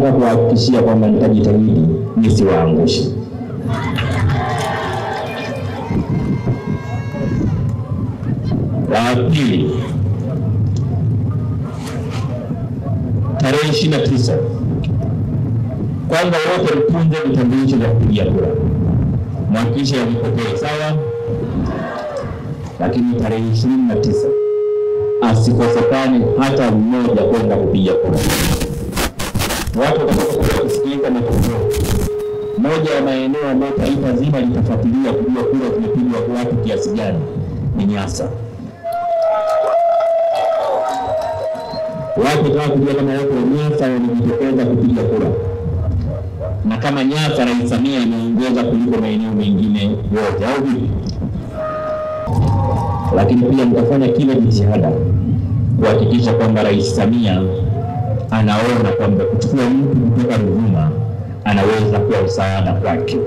kwa kuhakikishia kwamba nitajitahidi nisiwaangushe. La pili, tarehe 29 kwanza wote mtunze vitambulisho vya kupigia kura. Mhakikishe yavipokee sawa. Lakini tarehe 29 asikosekane hata mmoja kwenda kupiga kura. Watu watakapokuja kusikiliza matokeo, moja ya maeneo ambayo taifa zima litafuatilia kujua kura zimepigwa kwa watu kiasi gani ni Nyasa. Watu wataka kujua kama watu wa Nyasa wamejitokeza kupiga kura, na kama Nyasa Rais Samia inaongoza kuliko maeneo mengine yote au vipi. Lakini pia mtafanya kila jitihada kuhakikisha kwamba Rais Samia anaona kwamba kuchukua mtu kutoka Ruvuma anaweza kuwa msaada kwake.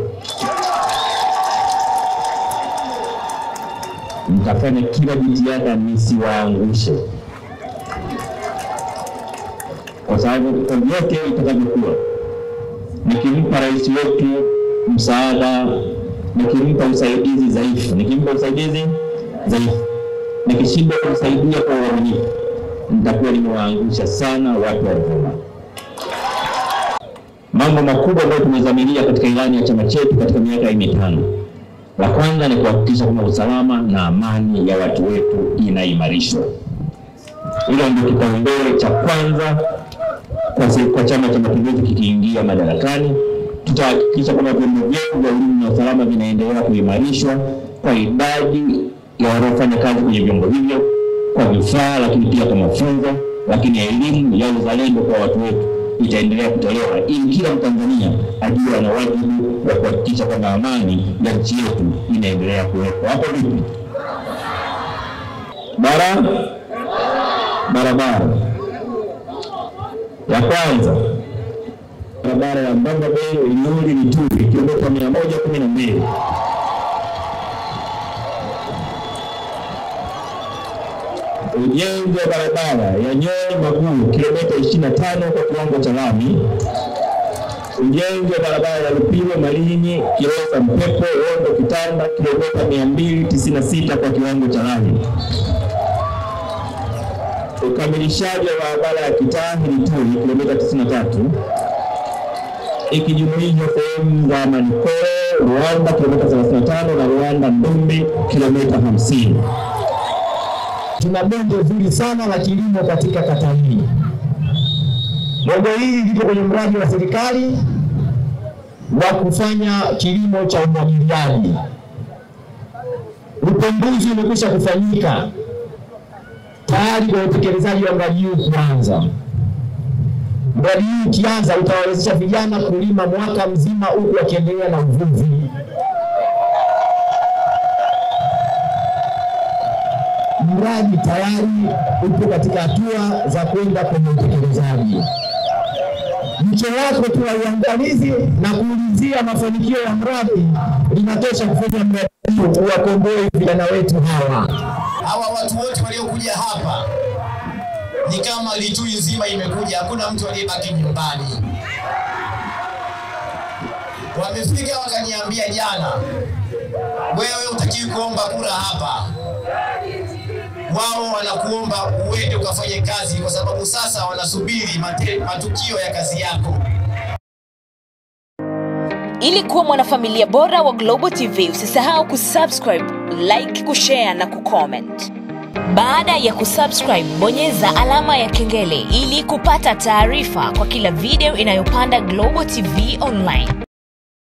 Mtafanya kila jitihada nisiwaangushe, kwa sababu yote itakavyokuwa, nikimpa rais wetu msaada, nikimpa usaidizi dhaifu, nikishindwa kumsaidia kwa uaminifu, nitakuwa nimewaangusha sana watu wa Ruvuma. Mambo makubwa ambayo tumezamilia katika ilani ya chama chetu katika miaka 5. La kwanza ni kuhakikisha kwamba usalama na amani ya watu wetu inaimarishwa. Hilo ndio kipaumbele cha kwanza kwa Chama cha Mapinduzi kikiingia madarakani. Tutahakikisha kwamba vyombo vyetu vya ulinzi na usalama vinaendelea kuimarishwa kwa idadi ya wanaofanya kazi kwenye vyombo hivyo, kwa vifaa, lakini pia kwa mafunzo, lakini elimu ya uzalendo kwa watu wetu itaendelea kutolewa ili kila Mtanzania ajue ana wajibu wa kuhakikisha kwamba amani ya nchi yetu inaendelea kuwepo. Hapo vipi? Barabara. Ya kwanza, barabara ya Mbamba Bay Iluli Lituri kilomita 112. Ujenzi wa barabara ya Nyoni Maguru kilomita 25 kwa kiwango cha lami. Ujenzi wa barabara ya Lupilo Malinyi Kilosa Mpepo Rondo Kitanda kilomita 296 kwa kiwango cha lami. Ukamilishaji wa barabara ya Kitahi Lituri kilomita 93 ikijumuisha sehemu za Manikoro Rwanda kilomita 35 na Rwanda Ndumbi kilomita 50. Tuna bongo zuri sana la kilimo katika kata hii. Bongo hili liko kwenye mradi wa serikali wa kufanya kilimo cha umwagiliaji. Upembuzi umekwisha kufanyika tayari kwa utekelezaji wa mradi huu kuanza. Mradi huu ukianza utawawezesha vijana kulima mwaka mzima huku wakiendelea na uvuvi. Mradi tayari upo katika hatua za kwenda kwenye utekelezaji. Mcho wako tu wa uangalizi na kuulizia mafanikio ya mradi linatosha kufanya mradi huu kuwakomboa vijana wetu hawa. Hawa watu wote waliokuja hapa ni kama Lituri nzima imekuja, hakuna mtu aliyebaki nyumbani. Wamefika wakaniambia jana, wewe utakiwi kuomba kura hapa. Wao wanakuomba uende ukafanye kazi, kwa sababu sasa wanasubiri matukio ya kazi yako. Ili kuwa mwanafamilia bora wa Global TV, usisahau kusubscribe, like, kushare na kucomment. Baada ya kusubscribe, bonyeza alama ya kengele ili kupata taarifa kwa kila video inayopanda Global TV Online.